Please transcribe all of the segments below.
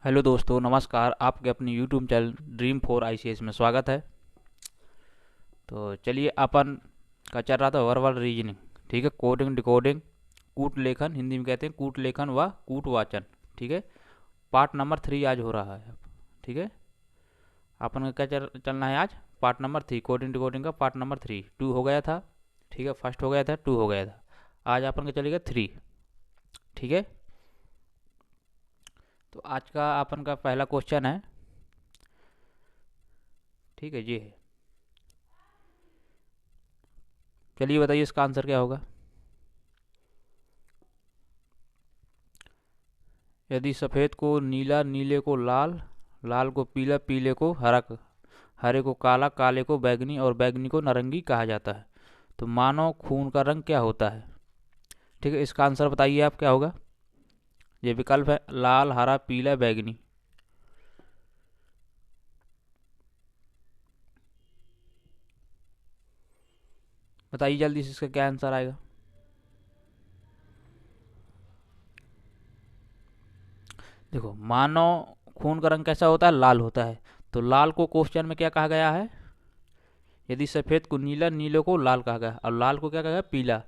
Hello दोस्तों, नमस्कार। आपके अपने YouTube channel dream for ICS में स्वागत है। तो चलिए, अपन का चल रहा था वर्बल रीजनिंग। ठीक है, कोडिंग, डिकोडिंग, कूट लेखन, हिंदी में कहते हैं कूट लेखन व कूट वाचन। ठीक है, पार्ट नंबर 3 आज हो रहा है। ठीक है, अपन का क्या चलना है आज? पार्ट नंबर 3, कोडिंग डिकोडिंग का पार्ट नंबर 3। 2 हो गया था। ठीक है, फर्स्ट हो गया था, 2 हो गया था। आज अपन का चलेगा 3। ठीक है, तो आज का अपन का पहला क्वेश्चन है। ठीक है जी, चलिए बताइए इसका आंसर क्या होगा। यदि सफ़ेद को नीला, नीले को लाल, लाल को पीला, पीले को हरा, हरे को काला, काले को बैगनी और बैगनी को नारंगी कहा जाता है, तो मानव खून का रंग क्या होता है? ठीक है, इसका आंसर बताइए आप क्या होगा। ये विकल्प है लाल, हरा, पीला, बैगनी। बताइए जल्दी से इसका क्या आंसर आएगा। देखो, मानव खून का रंग कैसा होता है? लाल होता है। तो लाल को क्वेश्चन में क्या कहा गया है? यदि सफ़ेद को नीला, नीले को लाल कहा गया और लाल को क्या कहा गया? पीला।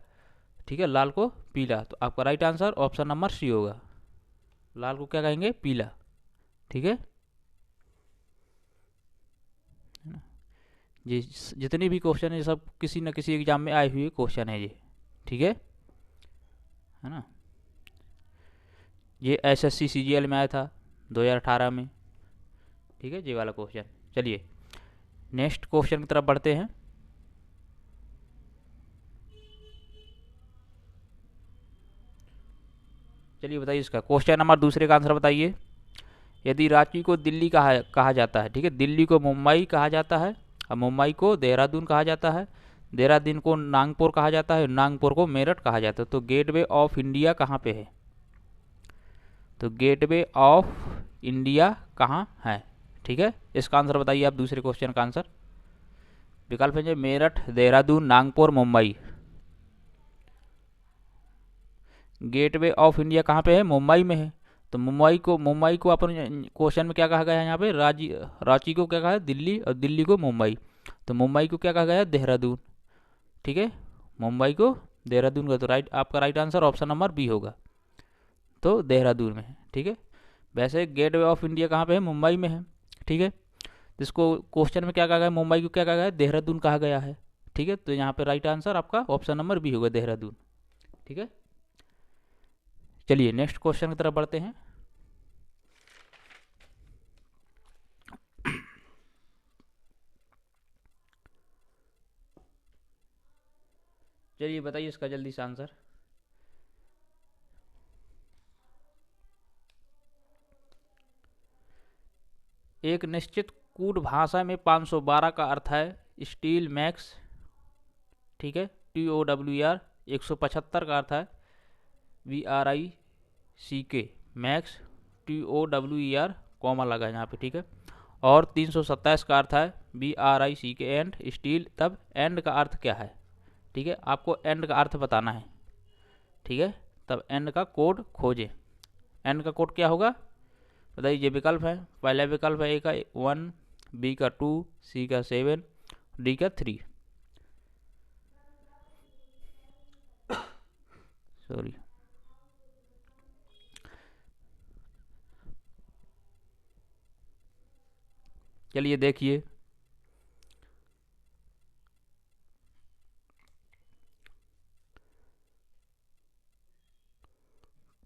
ठीक है, लाल को पीला, तो आपका right answer option number C होगा। लाल को क्या कहेंगे? पीला। ठीक है, ये जितने भी क्वेश्चन है सब किसी न किसी एग्जाम में आए हुए क्वेश्चन है ये। ठीक है ना। ये एसएससी सीजीएल में आया था 2018 में। ठीक है, ये वाला क्वेश्चन। चलिए नेक्स्ट क्वेश्चन की तरफ बढ़ते हैं। चलिए बताइए इसका क्वेश्चन नंबर दूसरे का आंसर बताइए। यदि रांची को दिल्ली कहा जाता है, ठीक है, दिल्ली को मुंबई कहा जाता है और मुंबई को देहरादून कहा जाता है, देहरादून को नागपुर कहा जाता है, नागपुर को मेरठ कहा जाता है, तो गेटवे ऑफ इंडिया कहाँ पे है? तो गेटवे ऑफ इंडिया कहाँ है? ठीक है, इसका आंसर बताइए आप, दूसरे क्वेश्चन का आंसर। विकल्प है Meerut, Dehradun, Nagpur, Mumbai. Gateway of India कहाँ पे है? मुंबई में है। तो मुंबई को अपन क्वेश्चन में क्या कहा गया है यहाँ पे? रांची को क्या कहा है? दिल्ली, और दिल्ली को मुंबई। तो मुंबई को क्या कहा गया है? देहरादून। ठीक है, मुंबई को देहरादून का, तो आपका right answer option number B होगा। तो देहरादून में है। ठीक है, वैसे गेटवे ऑफ इंडिया कहाँ पे है? मुंबई में है। ठीक है, जिसको क्वेश्चन में क्या कहा गया है? मुंबई को क्या कहा गया है? देहरादून कहा गया है। ठीक है, तो यहाँ पे राइट आंसर आपका ऑप्शन नंबर बी होगा, देहरादून। ठीक है, चलिए नेक्स्ट क्वेश्चन की तरफ बढ़ते हैं। चलिए बताइए इसका जल्दी से आंसर। एक निश्चित कूट भाषा में 512 का अर्थ है स्टील मैक्स। ठीक है, TOWER। 175 का अर्थ है VRICK मैक्स, TOWER, कॉमा लगा है यहाँ पे। ठीक है, और 327 का अर्थ है BRICK एंड स्टील। तब एंड का अर्थ क्या है? ठीक है, आपको एंड का अर्थ बताना है। ठीक है, तब एंड का कोड खोजें। एंड का कोड क्या होगा बताइए। ये विकल्प है, पहला विकल्प है ए का 1, बी का 2, सी का 7, डी का 3। सॉरी, चलिए देखिए।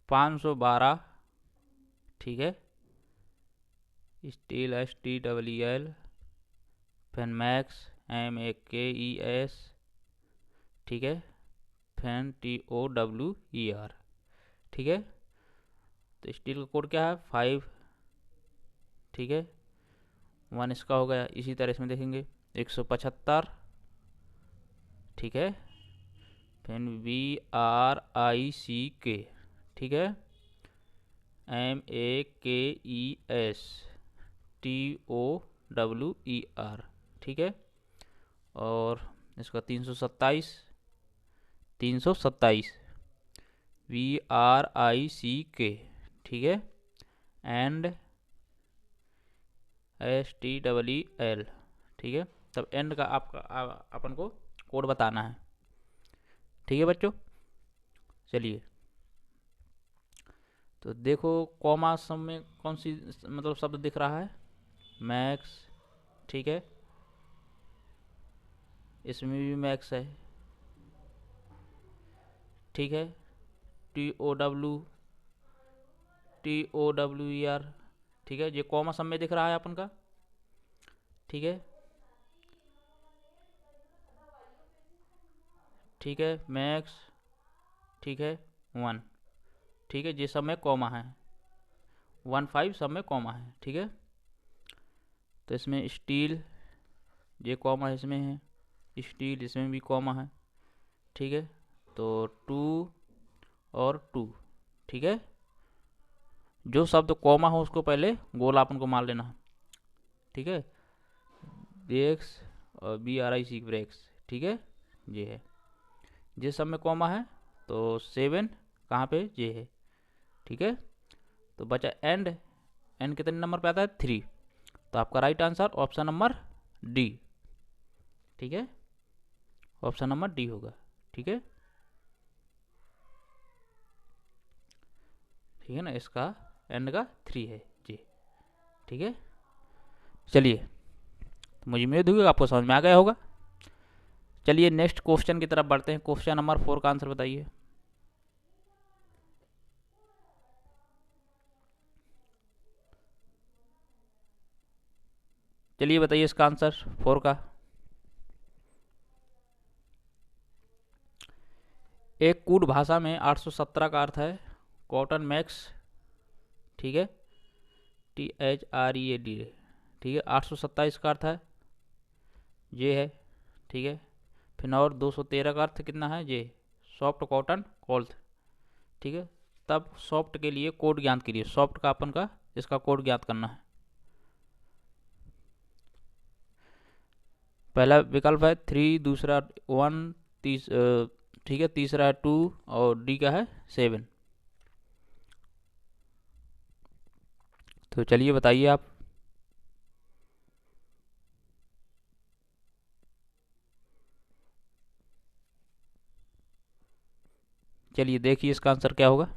512। ठीक है, स्टील STEEL, फिर मैक्स MAKES। ठीक है, फिर TOWER। ठीक है, तो स्टील का कोड क्या है? 5। ठीक है, 1 इसका हो गया। इसी तरह इसमें देखेंगे 175। ठीक है, फिर VRICK। ठीक है, MAKES, TOWER। ठीक है, और इसका 327, 327, VRICK। ठीक है, एंड STEEL, ठीक है। तब एंड का आपका अपन को कोड बताना है, ठीक है बच्चों। चलिए, तो देखो कॉमा सम में कौन सी मतलब शब्द दिख रहा है, मैक्स, ठीक है, इसमें भी मैक्स है, ठीक है, TOWER, ठीक है, ये कॉमा सम में दिख रहा है अपन का, ठीक है, ठीक है, मैक्स, ठीक है, 1, ठीक है, ये सब में कॉमा है, 15 सब में कॉमा है, ठीक है। तो इसमें स्टील, ये कॉमा इसमें है, स्टील इसमें भी कॉमा है, ठीक है। तो 2 और 2, ठीक है, जो शब्द कॉमा हो उसको पहले गोला अपन को मार लेना, ठीक है, ब्रेक्स और BRIC ब्रेक्स, ठीक है, ये है, ये सब में कॉमा है, तो 7 कहाँ पे, ये है, ठीक है। तो बचा एंड, एंड कितने नंबर पे आता है, 3, तो आपका right answer option number D, ठीक है, ऑप्शन नंबर डी होगा, ठीक है, ठीक है ना, इसका एंड का 3 है जी, ठीक है। चलिए, तो मुझे उम्मीद हुई आपको समझ में आ गया होगा। चलिए नेक्स्ट क्वेश्चन की तरफ बढ़ते हैं। क्वेश्चन नंबर 4 का आंसर बताइए। चलिए बताइए इसका आंसर 4 का। एक कूट भाषा में 817 का अर्थ है कॉटन मैक्स, ठीक है, THREAD, ठीक है। 827 का अर्थ है ये है, ठीक है। फिर और 213 का अर्थ कितना है, ये सॉफ्ट कॉटन क्लॉथ, ठीक है। तब सॉफ्ट के लिए कोड ज्ञात कीजिए, सॉफ्ट का अपन का इसका कोड ज्ञात करना है। पहला विकल्प है 3, दूसरा 1, ठीक है, तीसरा है 2 और डी का है 7। तो चलिए बताइए आप। चलिए देखिए इसका आंसर क्या होगा।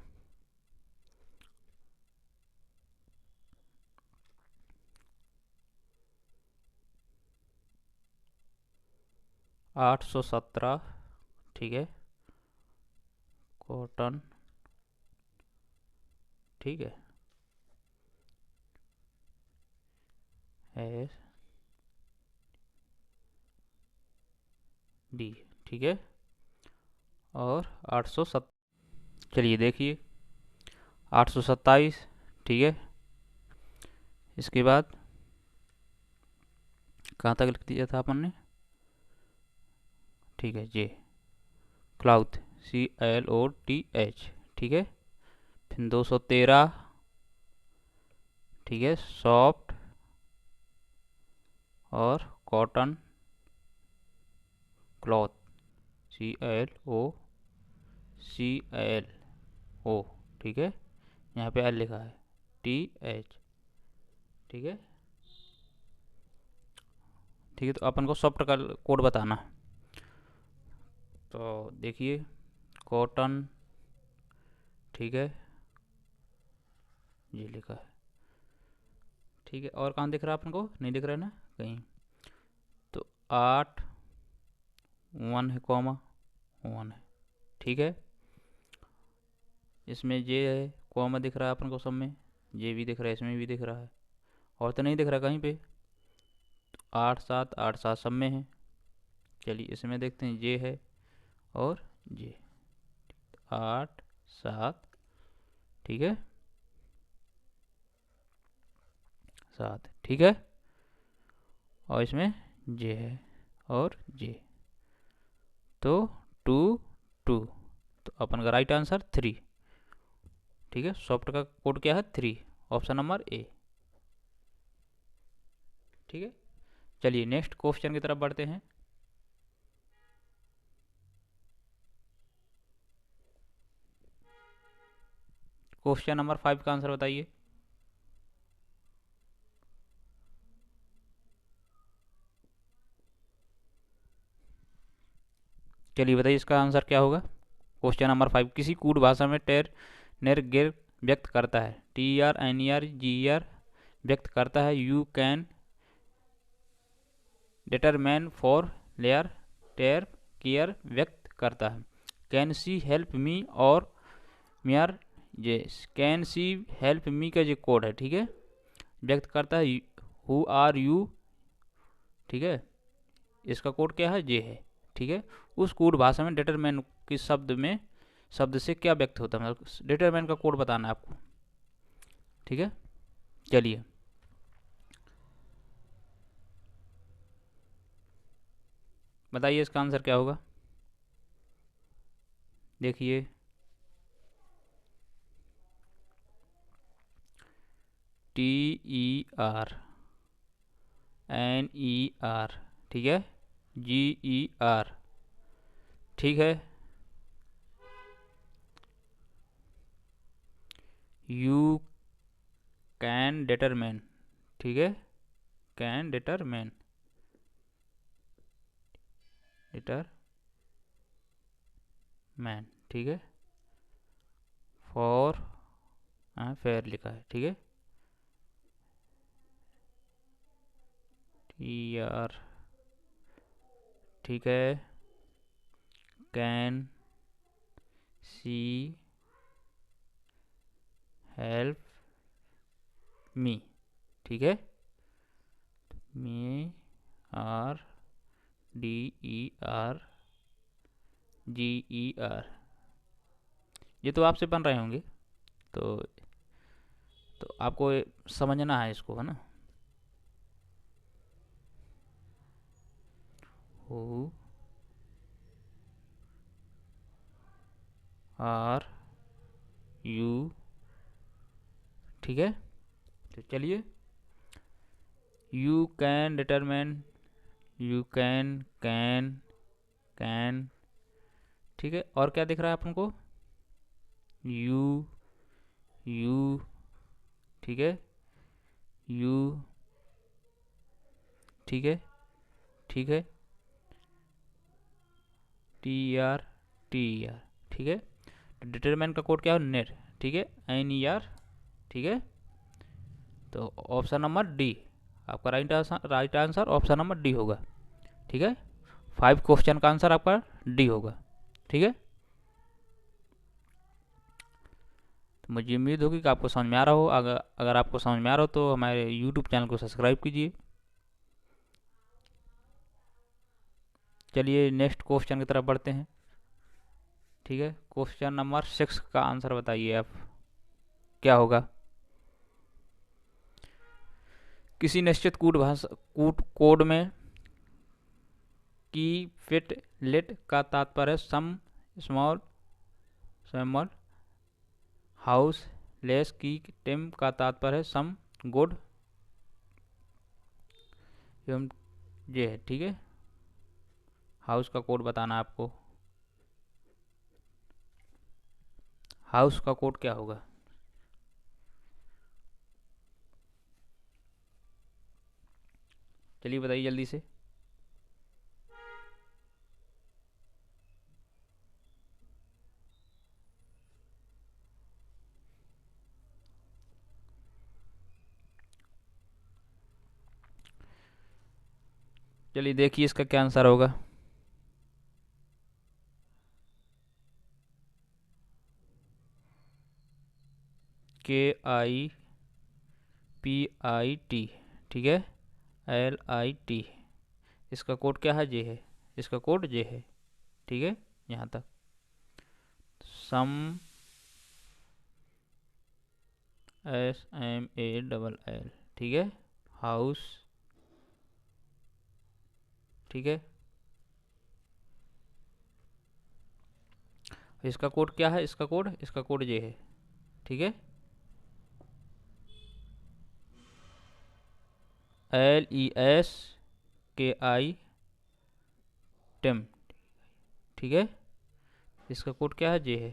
आठ सौ सत्रह, ठीक है, कॉटन, ठीक है, एस डी, ठीक है, और 807, चलिए देखिए 827, ठीक है, इसके बाद कहाँ तक लिख दिया था अपन ने, ठीक है, जे क्लाउथ, CLOTH, ठीक है। फिर 213, ठीक है, सॉफ्ट और कॉटन क्लॉथ, CLOCLO, ठीक है, यहाँ पे एल लिखा है, TH, ठीक है, ठीक है। तो अपन को सॉफ्ट का कोड बताना है। तो देखिए कॉटन, ठीक है, ये लिखा है, ठीक है। और कहाँ दिख रहा है अपन को, नहीं दिख रहा है ना कहीं। तो 8, 1 है, कॉमा 1 है, ठीक है। इसमें जे है, कॉमा दिख रहा है अपन को सब में, जे भी दिख रहा है, इसमें भी दिख रहा है, और तो नहीं दिख रहा कहीं पे। तो 8 7, 8 7 सब में है। चलिए इसमें देखते हैं, जे है और जे, 8 7, ठीक है, 7, ठीक है, और इसमें जे है और जे, तो 2 2, तो अपन का राइट आंसर 3, ठीक है। सॉफ्ट का कोड क्या है, 3, ऑप्शन नंबर ए, ठीक है। चलिए नेक्स्ट क्वेश्चन की तरफ बढ़ते हैं। क्वेश्चन नंबर 5 का आंसर बताइए। चलिए बताइए इसका आंसर क्या होगा। क्वेश्चन नंबर 5, किसी कूट भाषा में टेर नेर गिर व्यक्त करता है, TRNER GER व्यक्त करता है, यू कैन डिटरमैन फॉर लेयर टेर केयर व्यक्त करता है, कैन सी हेल्प मी और मेयर ये कैन सी हेल्प मी का जो कोड है, ठीक है, व्यक्त करता है हु आर यू, ठीक है, इसका कोड क्या है, जे है, ठीक है। उस कोड भाषा में डिटरमैन के शब्द से क्या व्यक्त होता है, मतलब डिटरमैन का कोड बताना है आपको, ठीक है। चलिए बताइए इसका आंसर क्या होगा। देखिए TERNER, ठीक है, GER, ठीक है, यू कैन डिटरमैन, ठीक है, कैन डिटरमैन ठीक है, फॉर फेयर लिखा है, ठीक है, TR, ठीक है, कैन सी हेल्प मी, ठीक है, मी RDER GER, ये तो आपसे बन रहे होंगे, तो आपको समझना है इसको, है ना। हु आर यू, ठीक है। तो चलिए you can determine, you can, ठीक है, और क्या दिख रहा है अपन यू यू, ठीक है, यू, ठीक है, ठीक है, TER, ठीक है। तो डिटरमाइन का कोड क्या है, नेर, ठीक है, NER, ठीक है। तो ऑप्शन नंबर डी आपका right answer option number D होगा, ठीक है। 5 क्वेश्चन का आंसर आपका डी होगा, ठीक है। तो मुझे उम्मीद होगी कि आपको समझ में आ रहा हो। अगर आपको समझ में आ रहा हो तो हमारे यूट्यूब चैनल को सब्सक्राइब कीजिए। चलिए नेक्स्ट क्वेश्चन की तरफ बढ़ते हैं, ठीक है। क्वेश्चन नंबर 6 का आंसर बताइए आप, क्या होगा। किसी निश्चित कोड में की फिट लेट का तात्पर्य सम स्मॉल स्मॉल हाउस लेस की टिम का तात्पर्य है सम गुड एवं ये है, ठीक है। हाउस का कोड बताना आपको, हाउस का कोड क्या होगा। चलिए बताइए जल्दी से। चलिए देखिए इसका क्या आंसर होगा। KIPIT, ठीक है, LIT, इसका कोड क्या है, जे है, इसका कोड जे है, ठीक है। यहाँ तक सम SMALL, ठीक है, हाउस, ठीक है। इसका कोड क्या है, इसका कोड ये है, ठीक है, LESKI टिम, ठीक है। इसका कोड क्या है, जे है,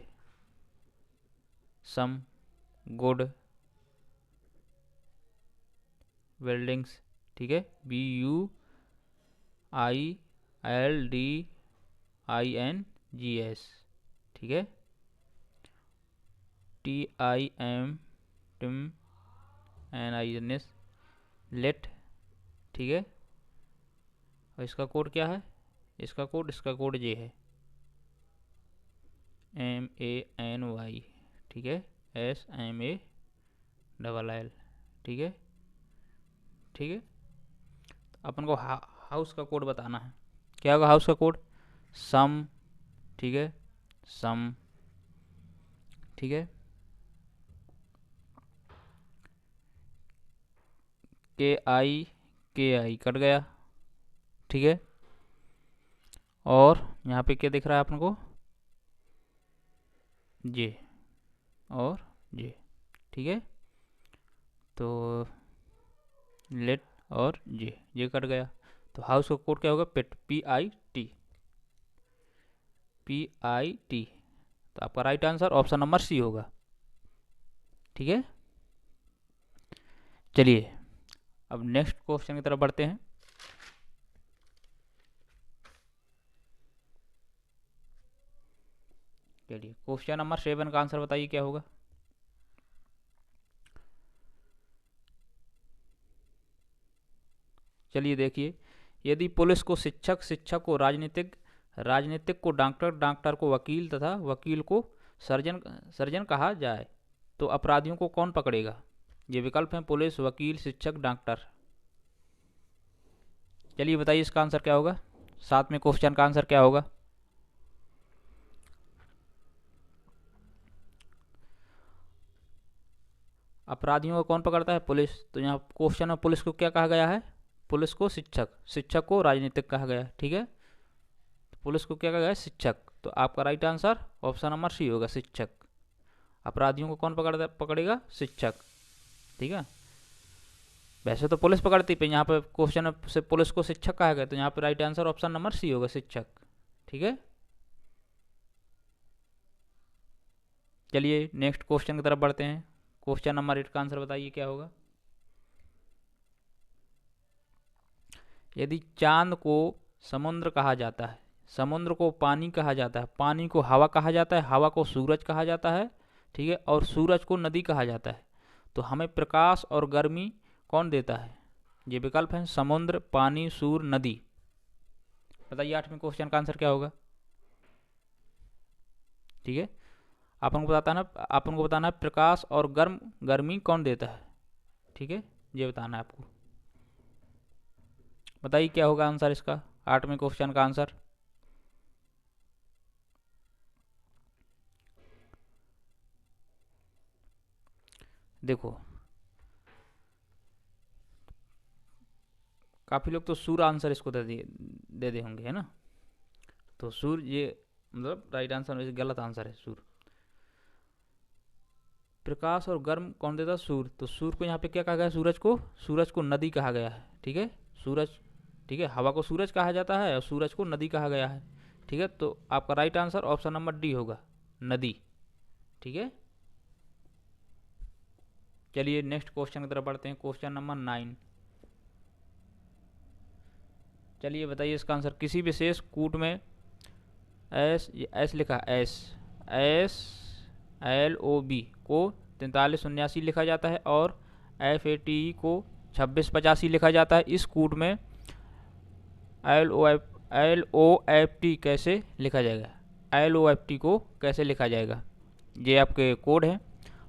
सम गुड वेल्डिंग्स, ठीक है, BUILDINGS, TINGS, ठीक है, TIMNINS, लेट, ठीक है। और इसका कोड क्या है, इसका कोड ये है MANY, ठीक है, SMALL, ठीक है, ठीक है। अपन को हाउस का कोड बताना है, क्या होगा हाउस का कोड, सम, ठीक है, सम, ठीक है, KI कट गया, ठीक है। और यहाँ पे क्या दिख रहा है अपन को, जे और जे, ठीक है। तो लेट और जे कट गया, तो हाउस का कोड क्या होगा, पिट, PIT, तो आपका right answer option number C होगा, ठीक है। चलिए अब नेक्स्ट क्वेश्चन की तरफ बढ़ते हैं। चलिए क्वेश्चन नंबर 7 का आंसर बताइए क्या होगा। चलिए देखिए, यदि पुलिस को शिक्षक, शिक्षक को राजनीतिक, राजनीतिक को डॉक्टर, डॉक्टर को वकील तथा वकील को सर्जन, सर्जन कहा जाए तो अपराधियों को कौन पकड़ेगा। ये विकल्प हैं पुलिस, वकील, शिक्षक, डॉक्टर। चलिए बताइए इसका आंसर क्या होगा, साथ में क्वेश्चन का आंसर क्या होगा। अपराधियों को कौन पकड़ता है, पुलिस। तो यहाँ क्वेश्चन में पुलिस को क्या कहा गया है, पुलिस को शिक्षक, शिक्षक को राजनीतिक कहा गया है, ठीक है। तो पुलिस को क्या कहा गया है, शिक्षक, तो आपका right answer option number C होगा, शिक्षक। अपराधियों को कौन पकड़ेगा, शिक्षक, ठीक है। वैसे तो पुलिस पकड़ती, पे यहाँ पे क्वेश्चन से पुलिस को शिक्षक कहा गया, तो यहाँ पे right answer option number C होगा, शिक्षक, ठीक है। चलिए नेक्स्ट क्वेश्चन की तरफ बढ़ते हैं। क्वेश्चन नंबर 8 का आंसर बताइए क्या होगा। यदि चांद को समुद्र कहा जाता है, समुद्र को पानी कहा जाता है, पानी को हवा कहा जाता है, हवा को सूरज कहा जाता है, ठीक है, और सूरज को नदी कहा जाता है, तो हमें प्रकाश और गर्मी कौन देता है। ये विकल्प हैं समुद्र, पानी, सूर्य, नदी। बताइए 8वें क्वेश्चन का आंसर क्या होगा, ठीक है। अपन को बताना है प्रकाश और गर्मी कौन देता है, ठीक है, ये बताना है आपको। बताइए क्या होगा आंसर इसका, 8वें क्वेश्चन का आंसर। देखो काफ़ी लोग तो सूर्य आंसर इसको दे दे होंगे, है ना। तो सूर्य ये मतलब राइट आंसर, गलत आंसर है सूर्य। प्रकाश और गर्म कौन देता है, सूर्य। तो सूर्य को यहाँ पे क्या कहा गया है, सूरज को नदी कहा गया है, ठीक है, सूरज, ठीक है। हवा को सूरज कहा जाता है और सूरज को नदी कहा गया है, ठीक है। तो आपका right answer option number D होगा, नदी, ठीक है। चलिए नेक्स्ट क्वेश्चन की तरफ बढ़ते हैं, क्वेश्चन नंबर 9। चलिए बताइए इसका आंसर। किसी विशेष कूट में एस लिखा, SLOB को 4379 लिखा जाता है और FATE को 2685 लिखा जाता है। इस कूट में LOFT कैसे लिखा जाएगा, LOFT को कैसे लिखा जाएगा। ये आपके कोड हैं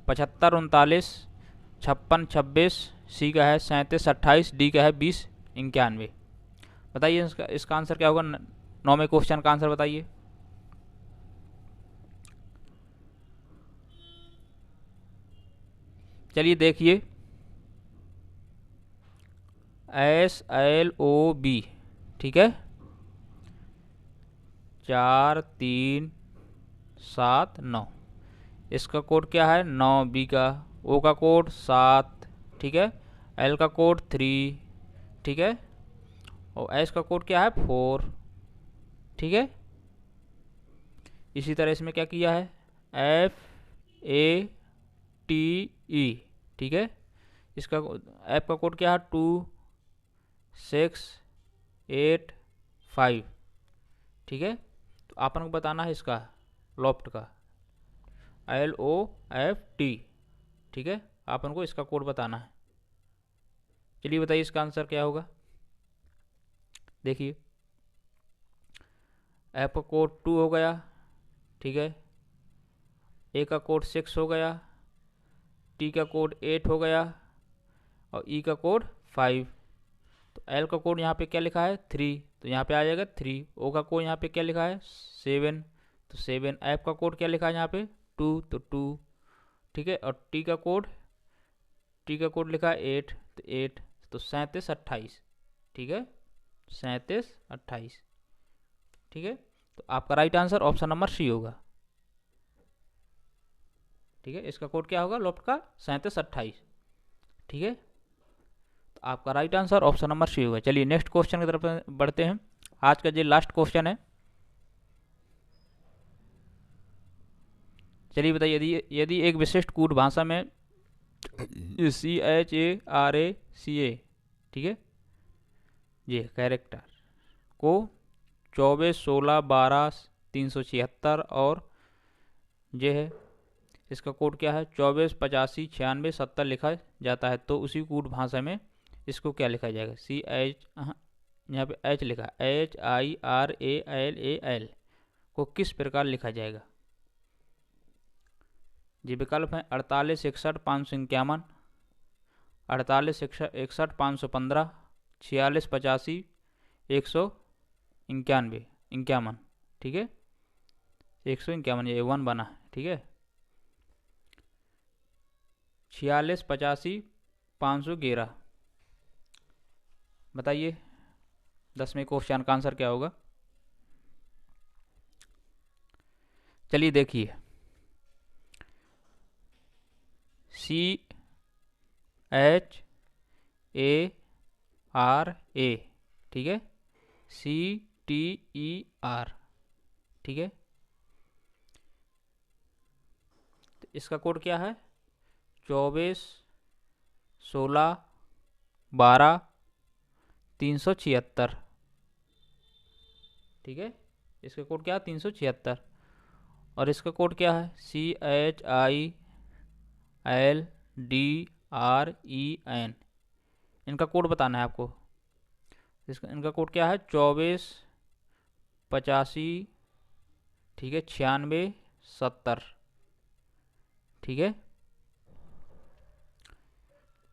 75395656, सी का है 3728, डी का है 2091। बताइए इसका आंसर क्या होगा, 9वें क्वेश्चन का आंसर बताइए। चलिए देखिए, SLOB, ठीक है, 4379, इसका कोड क्या है 9, बी का, ओ का कोड 7, ठीक है, एल का कोड 3, ठीक है, और एस का कोड क्या है 4, ठीक है। इसी तरह इसमें क्या किया है, FATE, ठीक है, इसका ऐप का कोड क्या है 2685, ठीक है। तो आपन को बताना है इसका लॉफ्ट का, LOFT, ठीक है, आपन को इसका कोड बताना है। चलिए बताइए इसका आंसर क्या होगा। देखिए F का कोड 2 हो गया, ठीक है, A का कोड 6 हो गया, T का कोड 8 हो गया और E का कोड 5। तो L का कोड यहाँ पे क्या लिखा है 3, तो यहाँ पे आ जाएगा 3। O का कोड यहाँ पे क्या लिखा है 7, तो 7। F का कोड क्या लिखा है यहाँ पे 2, तो 2, ठीक है। और T का कोड लिखा है 8, तो 8। तो 37 28, ठीक है, 37 28, ठीक है। तो आपका right answer option number C होगा, ठीक है। इसका कोड क्या होगा लॉफ्ट का 37 28, ठीक है। तो आपका right answer option number C होगा। चलिए नेक्स्ट क्वेश्चन की तरफ बढ़ते हैं। आज का जो लास्ट क्वेश्चन है, चलिए बताइए, यदि एक विशिष्ट कूट भाषा में CHARACA, ठीक है, ये कैरेक्टर को 24 16 12 376 और ये है इसका कोड क्या है 24 85 96 70 लिखा जाता है, तो उसी कूट भाषा में इसको क्या लिखा जाएगा CH, यहाँ पे H लिखा HIRALAL को किस प्रकार लिखा जाएगा। जी विकल्प है 48 61 551, 48 61 515, 46 85 191, ठीक है, 151 ये 1 बना है, ठीक है, 46 85 511। बताइए 10वें क्वेश्चन का आंसर क्या होगा। चलिए देखिए CHARA, ठीक है, CTER, ठीक है। तो इसका कोड क्या है 24 16 12 376, ठीक है। इसका कोड क्या है 376 और इसका कोड क्या है CHILDREN। इनका कोड बताना है आपको। इनका कोड क्या है 24 85, ठीक है, 96 70, ठीक है।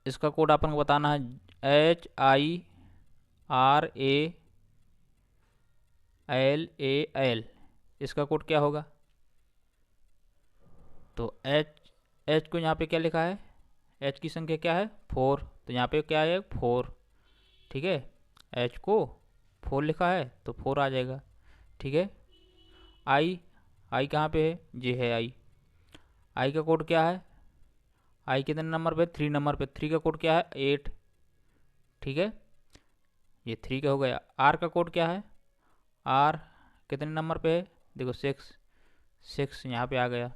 इसका कोड अपन को बताना है HIRALAL। इसका कोड क्या होगा, तो H को यहाँ पे क्या लिखा है, H की संख्या क्या है 4, तो यहाँ पे क्या है 4, ठीक है, H को 4 लिखा है तो 4 आ जाएगा, ठीक है। I कहाँ पे है, ये है I का कोड क्या है, I कितने नंबर पे 3 नंबर पे, 3 का कोड क्या है 8, ठीक है, ये 3 का हो गया। R का कोड क्या है, R कितने नंबर पे है, देखो 6 यहाँ पे आ गया।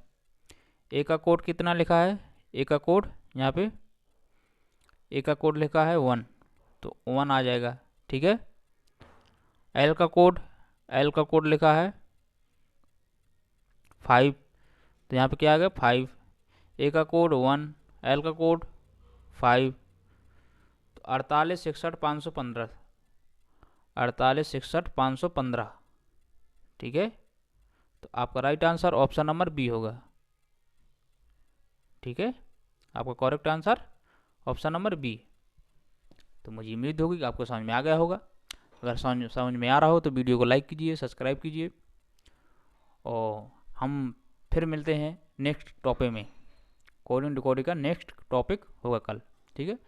A का कोड कितना लिखा है, A का कोड यहाँ पे A का कोड लिखा है 1, तो 1 आ जाएगा, ठीक है। L का कोड लिखा है 5, तो यहाँ पे क्या आ गया 5। A का कोड 1, L का कोड 5, तो 48 61 515, 48 61 515, ठीक है। तो आपका right answer option number B होगा, ठीक है। आपका correct answer option number B. तो मुझे उम्मीद होगी कि आपको समझ में आ गया होगा। अगर समझ में आ रहा हो तो वीडियो को लाइक कीजिए, सब्सक्राइब कीजिए और हम फिर मिलते हैं नेक्स्ट टॉपिक में। कोडिंग डिकोडिंग का नेक्स्ट टॉपिक होगा कल, ठीक है।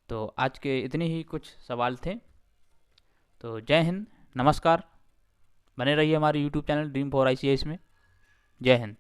तो आज के इतने ही कुछ सवाल थे। तो जय हिंद, नमस्कार, बने रहिए हमारे YouTube channel dream for ICAS में। जय हिंद।